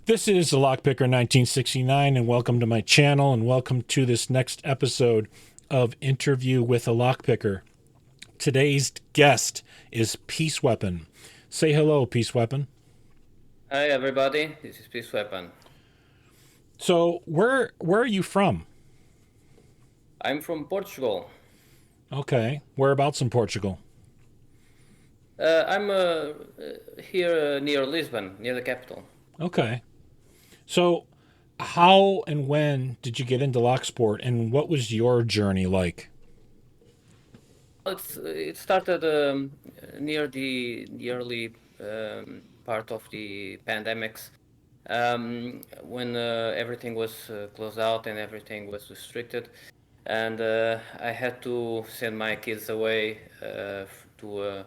This is the Lockpicker 1969, and welcome to my channel, and welcome to this next episode of Interview with a Lockpicker. Today's guest is Peaceweapon. Say hello, Peaceweapon. Hi everybody, this is Peaceweapon. So, where are you from? I'm from Portugal. Okay, whereabouts in Portugal? I'm here near Lisbon, near the capital. Okay. So, how and when did you get into locksport, and what was your journey like? It started near the early part of the pandemics, when everything was closed out and everything was restricted, and I had to send my kids away to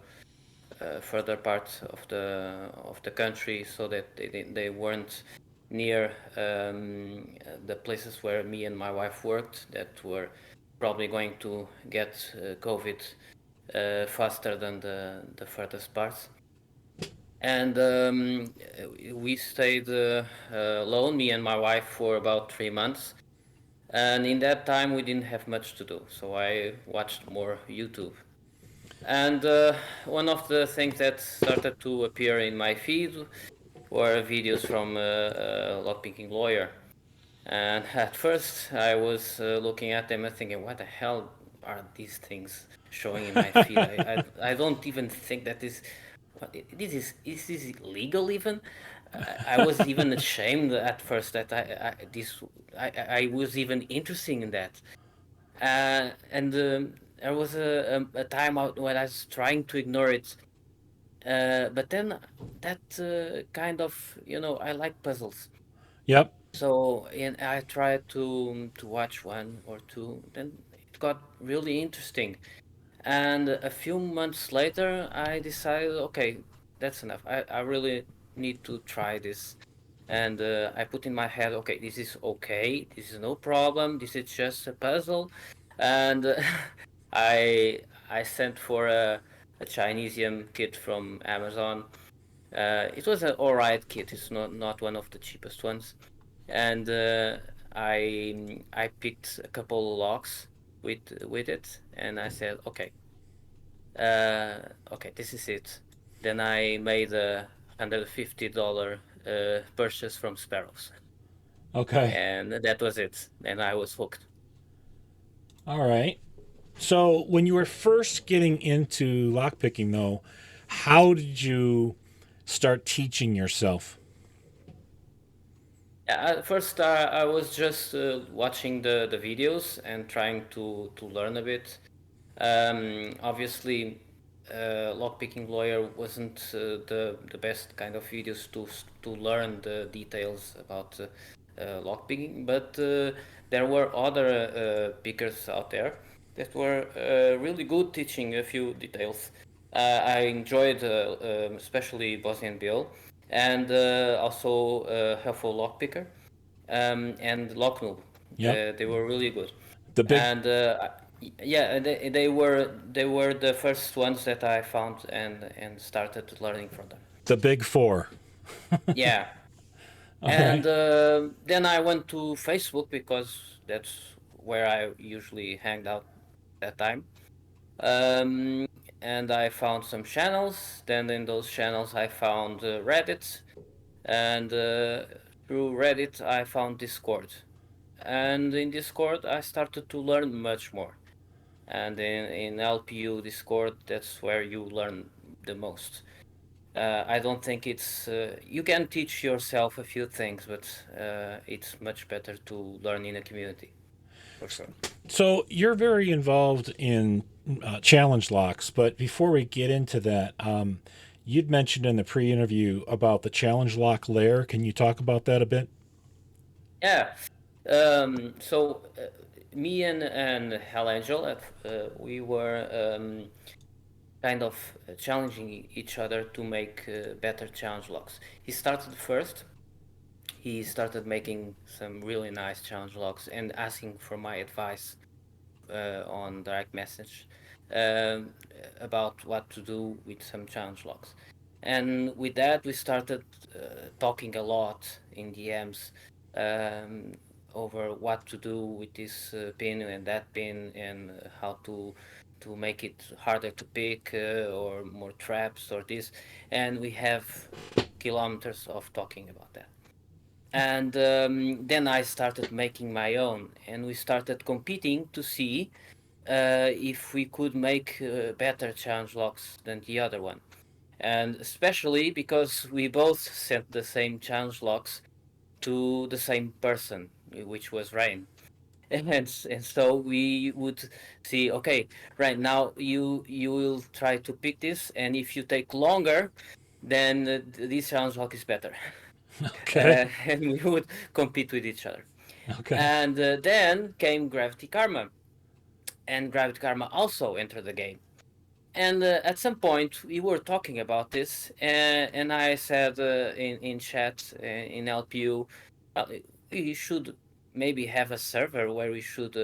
further parts of the country so that they weren't near the places where me and my wife worked that were probably going to get COVID faster than the furthest parts. And we stayed alone, me and my wife, for about 3 months. And in that time, we didn't have much to do, so I watched more YouTube. And one of the things that started to appear in my feed were videos from a lockpicking lawyer. And at first, I was looking at them and thinking, "What the hell are these things showing in my feed? I don't even think that is this illegal even." I was even ashamed at first that I was even interested in that. And there was a time out when I was trying to ignore it. But then that kind of, I like puzzles. Yep. So and I tried to watch one or two. Then it got really interesting. And a few months later, I decided, okay, that's enough. I really need to try this. And I put in my head, okay, this is okay. This is no problem. This is just a puzzle. And I I sent for a Chinesium kit from Amazon. It was an alright kit. It's not one of the cheapest ones. And I picked a couple of locks with it, and I said, uh, okay, this is it. Then I made a $150 purchase from Sparrows, Okay. and that was it. And I was hooked. All right. So, when you were first getting into lockpicking, though, how did you start teaching yourself? At first, I was just watching the videos and trying to learn a bit. Obviously, lockpicking lawyer wasn't the best kind of videos to learn the details about lockpicking, but there were other pickers out there that were really good teaching a few details. I enjoyed especially Bosnian Bill and also Helpful Lockpicker and Locknoob. Yep. They were really good, The big and yeah, they were the first ones that I found and started learning from them. the big four. Yeah, All and right. then I went to Facebook because that's where I usually hanged out that time. Um, and I found some channels. Then in those channels I found Reddit, and through Reddit I found Discord. And in Discord I started to learn much more. And in LPU Discord, that's where you learn the most. I don't think you can teach yourself a few things, but it's much better to learn in a community, for sure. So, you're very involved in challenge locks, but before we get into that, you'd mentioned in the pre interview about the challenge lock layer. Can you talk about that a bit? Yeah. So me and Hell Angel, we were kind of challenging each other to make better challenge locks. He started first. He started making some really nice challenge logs and asking for my advice on direct message um, about what to do with some challenge logs. And with that, we started talking a lot in DMs um, over what to do with this pin and that pin, and how to make it harder to pick, or more traps or this. And we have kilometers of talking about that. And then I started making my own, and we started competing to see if we could make better challenge locks than the other one. And especially because we both sent the same challenge locks to the same person, which was Rain. And so we would see, okay, right now you will try to pick this, and if you take longer, then this challenge lock is better. Okay. And we would compete with each other. Okay. And then came Gravity Karma, and Gravity Karma also entered the game. And at some point, we were talking about this, and I said in chat in LPU, we should maybe have a server where we should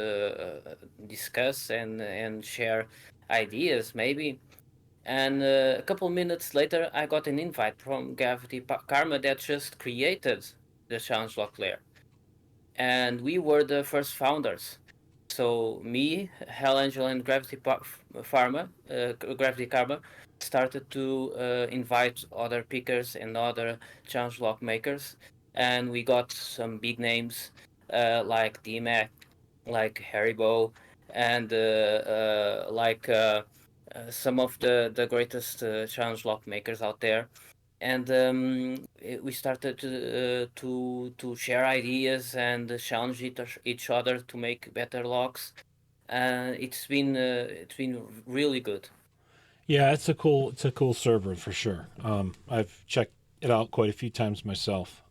discuss and share ideas, maybe. And a couple minutes later, I got an invite from Karma that just created the challenge lock layer, and we were the first founders. So me, Hell Angel, and Gravity Karma started to invite other pickers and other challenge lock makers, and we got some big names like DMAC, like Haribo, and some of the greatest challenge lock makers out there. And we started to share ideas and challenge each other to make better locks. It's been really good. Yeah, it's a cool server for sure. I've checked it out quite a few times myself.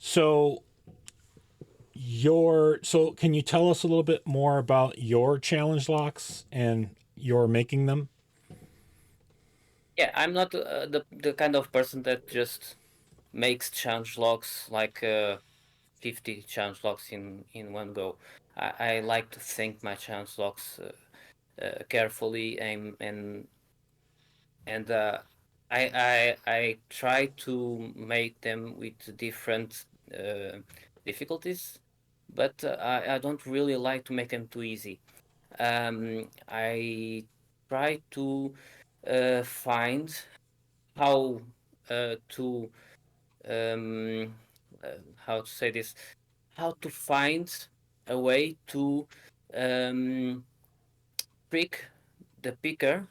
So so can you tell us a little bit more about your challenge locks and your making them? Yeah, I'm not the kind of person that just makes challenge locks like 50 challenge locks in one go. I like to think my challenge locks carefully, and I try to make them with different uh, difficulties, but I don't really like to make them too easy. I try to find how to um, uh, how to say this, how to find a way to um, trick the picker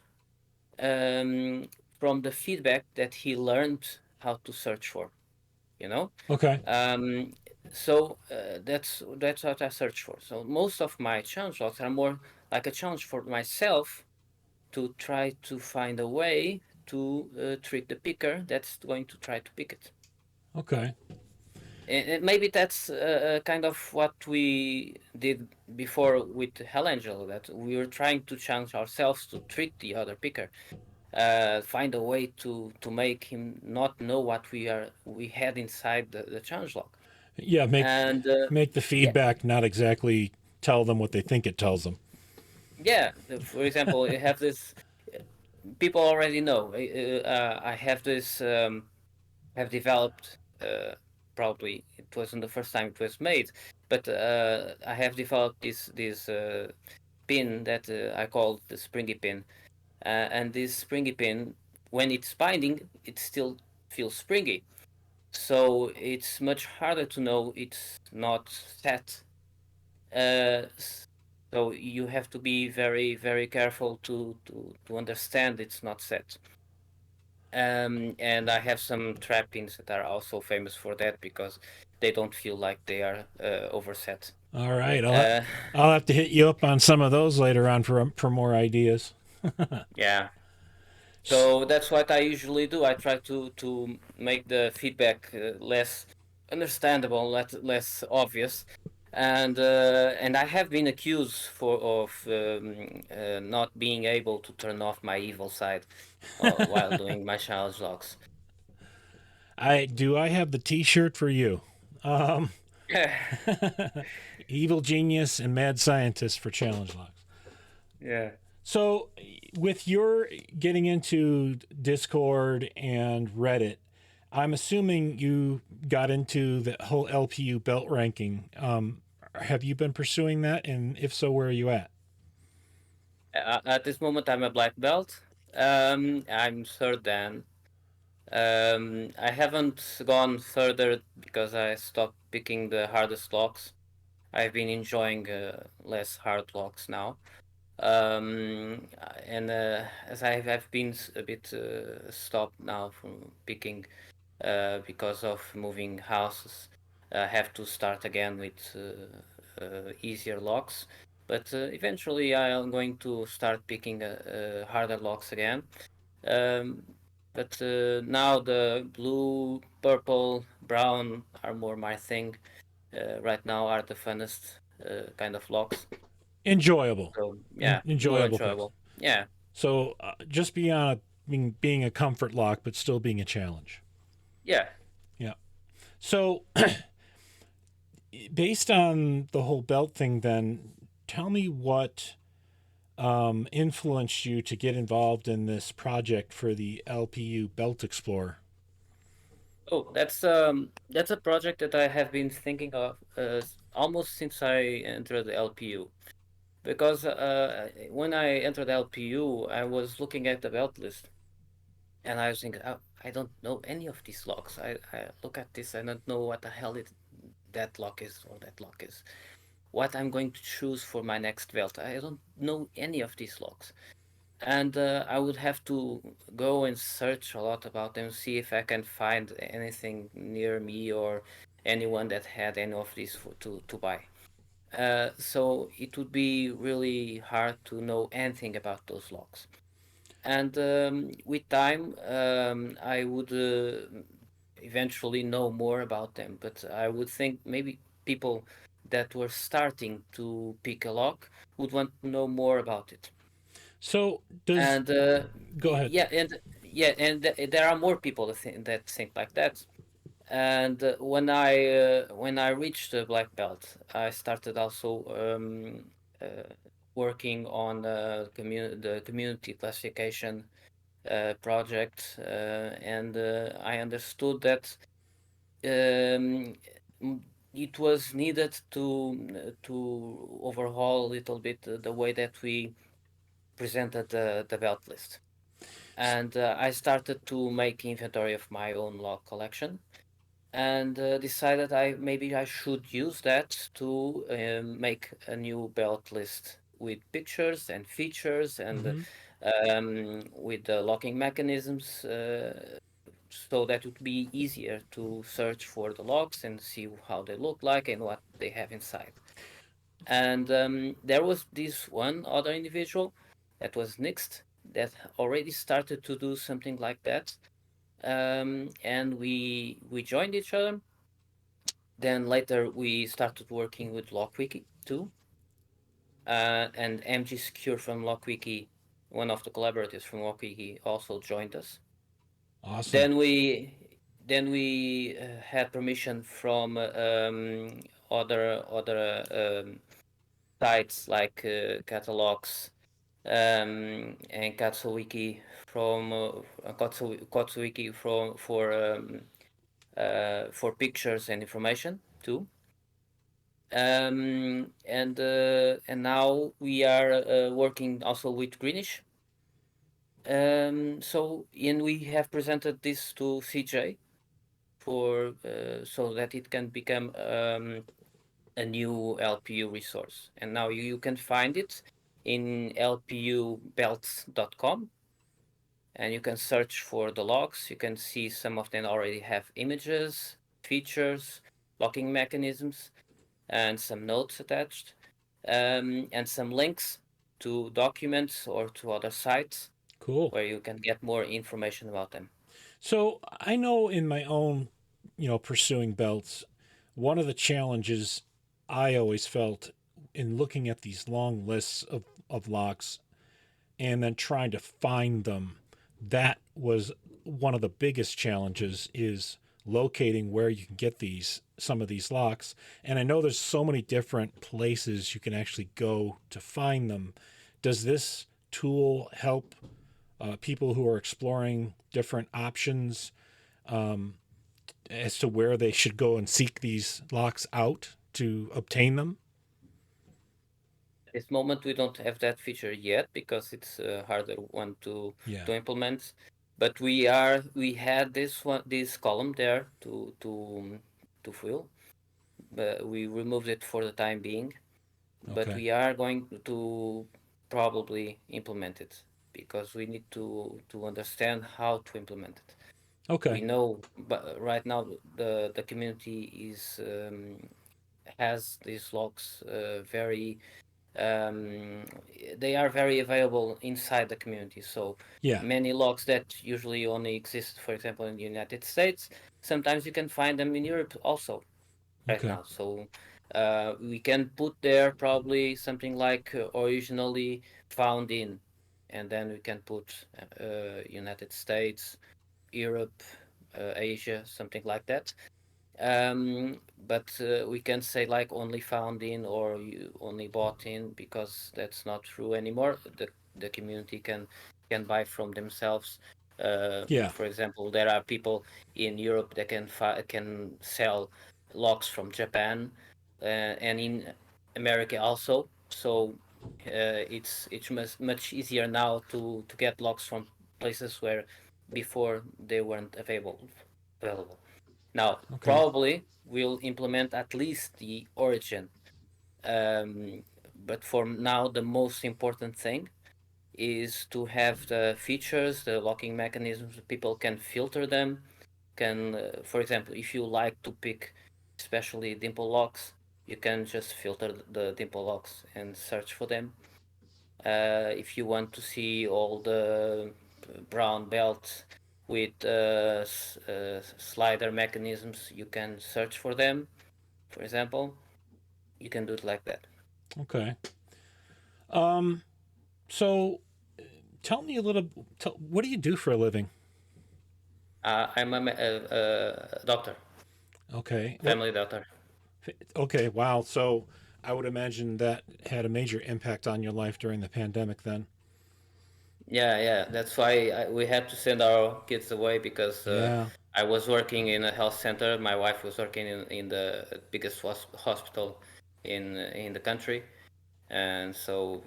um, from the feedback that he learned how to search for. You know, Okay. um, so that's what I search for. So most of my challenge logs are more like a challenge for myself to try to find a way to trick the picker that's going to try to pick it. Okay. And maybe that's kind of what we did before with Hell Angel, that we were trying to challenge ourselves to trick the other picker, find a way to make him not know what we had inside the challenge log. Yeah, And make the yeah, feedback not exactly tell them what they think it tells them. yeah. For example, you have this. People already know. I have this. Have developed. Probably it wasn't the first time it was made, but I have developed this pin that I call the springy pin. And this springy pin, when it's binding, it still feels springy. So it's much harder to know it's not set. Uh, so you have to be very, very careful to understand it's not set. And I have some trap pins that are also famous for that because they don't feel like they are overset. All right. Uh, I'll have to hit you up on some of those later on for more ideas. yeah. So that's what I usually do. I try to make the feedback less understandable, less obvious, and I have been accused of not being able to turn off my evil side while doing my challenge logs. I have the T-shirt for you. Um, Evil genius and mad scientist for challenge locks. Yeah. So, with your getting into Discord and Reddit, I'm assuming you got into the whole LPU belt ranking. Have you been pursuing that? And if so, where are you at? At this moment, I'm a black belt. I'm third dan. I haven't gone further because I stopped picking the hardest locks. I've been enjoying less hard locks now. And as have been a bit stopped now from picking because of moving houses. I have to start again with easier locks. But eventually, I am going to start picking harder locks again. Um, but now the blue, purple, brown are more my thing. Right now are the funnest kind of locks. Enjoyable, So yeah, more enjoyable picks. enjoyable. Yeah, So, just beyond being a comfort lock, but still being a challenge. yeah. Yeah. So, based on the whole belt thing, then tell me what influenced you to get involved in this project for the LPU Belt Explorer. Oh, that's a project that I have been thinking of almost since I entered the LPU. Because when I entered LPU, I was looking at the belt list, and I was thinking, oh, I don't know any of these locks. I look at this, I don't know what the hell that lock is or that lock is. What I'm going to choose for my next belt. I don't know any of these locks. And I would have to go and search a lot about them, see if I can find anything near me or anyone that had any of these to buy. So it would be really hard to know anything about those locks. And with time, I would eventually know more about them. But I would think maybe people that were starting to pick a lock would want to know more about it. So, does And go ahead. there are more people that think like that. And when I reached the black belt, I started also working on the community classification project, and I understood that um, it was needed to overhaul a little bit the way that we presented the belt list. And I started to make inventory of my own log collection and decided maybe I should use that to make a new belt list with pictures and features and Mm-hmm. with the locking mechanisms so that it would be easier to search for the locks and see how they look like and what they have inside. And there was this one other individual that was Nixt that already started to do something like that. And we joined each other. Then later we started working with LockWiki too, and MG Secure from LockWiki, one of the collaborators from LockWiki, also joined us. Awesome. Then we had permission from other sites like catalogs and Katsuwiki from Katsuwiki for pictures and information too. And now we are working also with Greenish. And we have presented this to CJ for so that it can become a new LPU resource. And now you can find it in lpubelts.com, and you can search for the logs. You can see some of them already have images, features, locking mechanisms, and some notes attached, and some links to documents or to other sites Cool. where you can get more information about them. So, I know in my own, pursuing belts, one of the challenges I always felt in looking at these long lists of locks and then trying to find them, that was one of the biggest challenges is locating where you can get some of these locks. And I know there's so many different places you can actually go to find them. Does this tool help people who are exploring different options as to where they should go and seek these locks out to obtain them? At this moment, we don't have that feature yet because it's a harder one Yeah. to implement. But we had this column there to fill, but we removed it for the time being. But Okay. we are going to probably implement it because we need to understand how to implement it. We Okay. know, but right now the community is has these logs very um, they are very available inside the community. So Yeah. many logs that usually only exist, for example, in the United States, sometimes you can find them in Europe also right Okay. now. So we can put there probably something like originally found in, and then we can put United States, Europe, Asia, something like that. But we can say like only found in or you only bought in because that's not true anymore. The community can buy from themselves. Yeah. For example, there are people in Europe that can sell locks from Japan and in America also. So it's much easier now to get locks from places where before they weren't available. Now, Okay. probably we'll implement at least the origin. But for now, the most important thing is to have the features, the locking mechanisms. People can filter them. For example, if you like to pick especially dimple locks, you can just filter the dimple locks and search for them. If you want to see all the brown belts with slider mechanisms, you can search for them. For example, you can do it like that. Okay. So tell me a little. What do you do for a living? I'm a doctor, Okay. What? family doctor. Okay. Wow. So I would imagine that had a major impact on your life during the pandemic. Then. Yeah, yeah. That's why we had to send our kids away because Yeah. I was working in a health center. My wife was working in the biggest hospital in the country, and so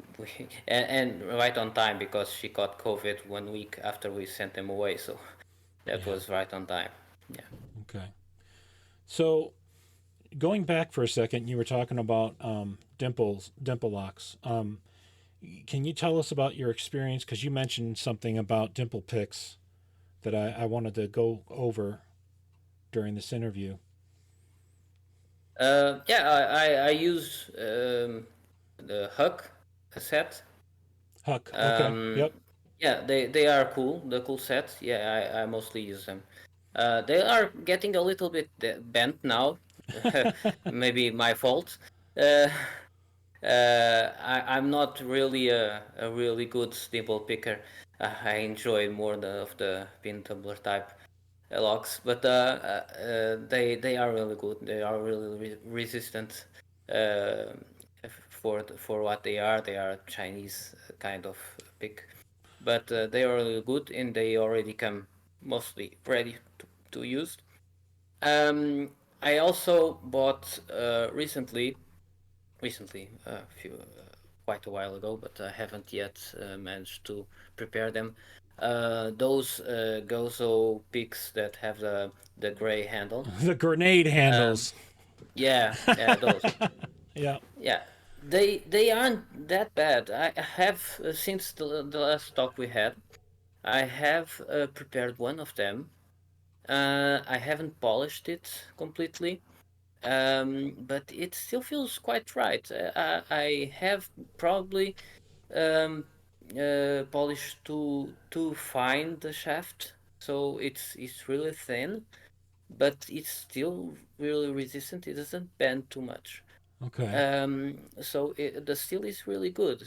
and right on time because she caught COVID 1 week after we sent them away. So that Yeah. was right on time. Yeah. Okay. So going back for a second, you were talking about dimple locks. Can you tell us about your experience? Because you mentioned something about dimple picks that I wanted to go over during this interview. Yeah. I use the Huck set. Huck. Okay. Um, Yep. yeah, they are cool. The cool set. Yeah, I mostly use them. They are getting a little bit bent now. Maybe my fault. Uh, I'm not really a really good stable picker. I enjoy more of the pin tumbler type locks, but they are really good. They are really resistant uh, for what they are. They are Chinese kind of pick, but they are really good and they already come mostly ready to use. Um, I also bought recently, a few quite a while ago, but I haven't yet managed to prepare them. Those Gozo picks that have the gray handle. The grenade Um, handles. yeah, yeah, those. Yeah. Yeah, they aren't that bad. I have since the last talk we had, I have prepared one of them. I haven't polished it completely, but it still feels quite right. I have probably um, polished too fine the shaft, so it's really thin, but it's still really resistant. It doesn't bend too much. Okay. So the steel is really good.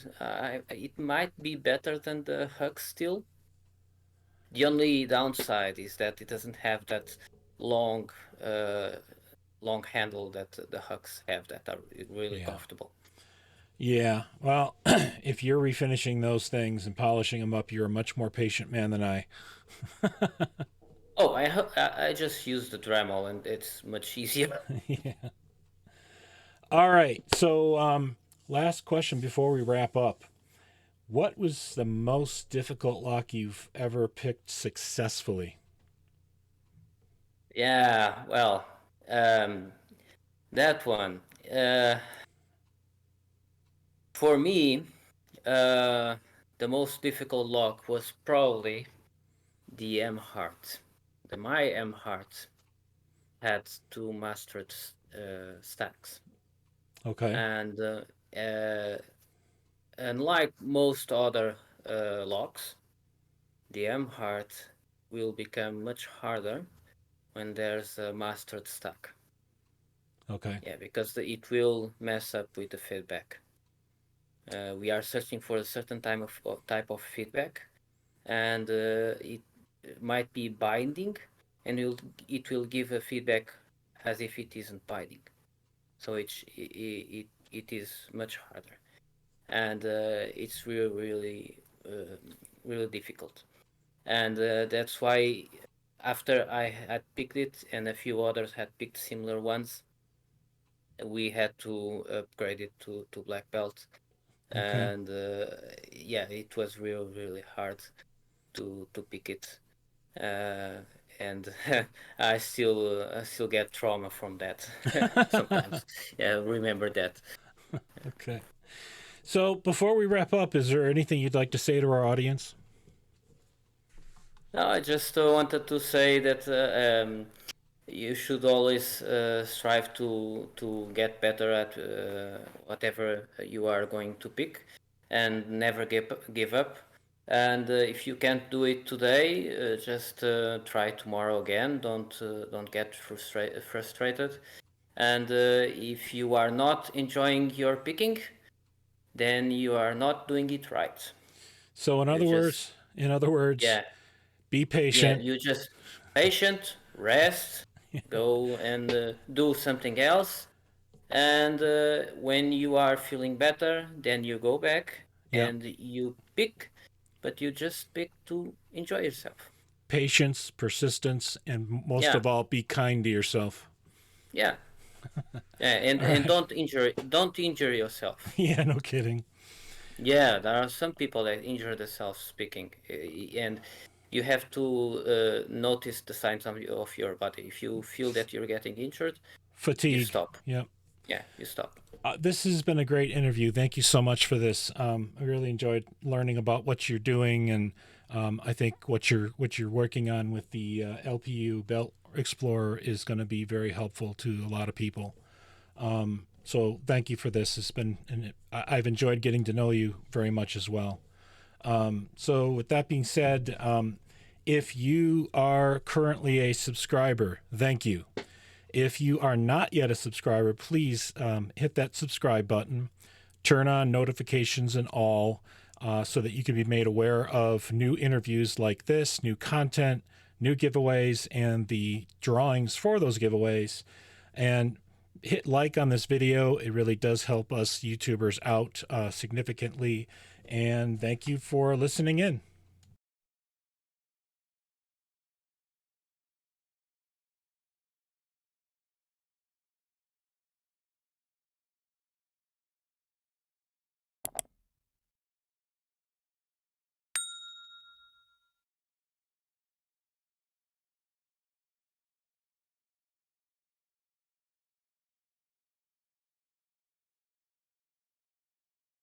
It might be better than the Hug steel. The only downside is that it doesn't have that long, uh, long handle that the Hugs have that are really Yeah. comfortable. Yeah. Well, if you're refinishing those things and polishing them up, you're a much more patient man than I. Oh, I just use the Dremel and it's much easier. Yeah. All right. So, last question before we wrap up. What was the most difficult lock you've ever picked successfully? Yeah, well, um, that one. Uh, for me, uh, the most difficult lock was probably the M Heart. The My M Heart had two mastered stacks, Okay. and uh, unlike most other locks, the M Heart will become much harder when there's a mastered stack. Okay. Yeah, because it will mess up with the feedback. We are searching for a certain type of feedback, and it might be binding, and it will give a feedback as if it isn't binding. So it is much harder, and it's really difficult. And that's why after I had picked it and a few others had picked similar ones, we had to upgrade it to black belt. Okay. And yeah, it was really hard to pick it. uh, and I still get trauma from that sometimes. Yeah, remember that. Okay. So, before we wrap up, is there anything you'd like to say to our audience? No, I just wanted to say that you should always strive to get better at whatever you are going to pick, and never give up. And if you can't do it today, just try tomorrow again. Don't get frustrated. And if you are not enjoying your picking, then you are not doing it right. So, You just in other words, yeah be yeah patient. you just patient, rest, go and do something else. And when you are feeling better, then you go back Yeah. and you pick, but you just pick to enjoy yourself. Patience, persistence, and most Yeah, of all, be kind to yourself. yeah, yeah. and All and right. don't injure yourself. Yeah, no kidding. Yeah, there are some people that injure themselves speaking, and you have to notice the signs of your body. If you feel that you're getting injured, you Fatigue. stop. Yep. Yeah, you stop. This has been a great interview. Thank you so much for this. I really enjoyed learning about what you're doing, and I think what you're working on with the LPU Belt Explorer is going to be very helpful to a lot of people. So thank you for this. It's been, and I've enjoyed getting to know you very much as well. So with that being said, if you are currently a subscriber, thank you. If you are not yet a subscriber, please hit that subscribe button, turn on notifications and all, so that you can be made aware of new interviews like this, new content, new giveaways, and the drawings for those giveaways. And hit like on this video. It really does help us YouTubers out significantly. And thank you for listening in.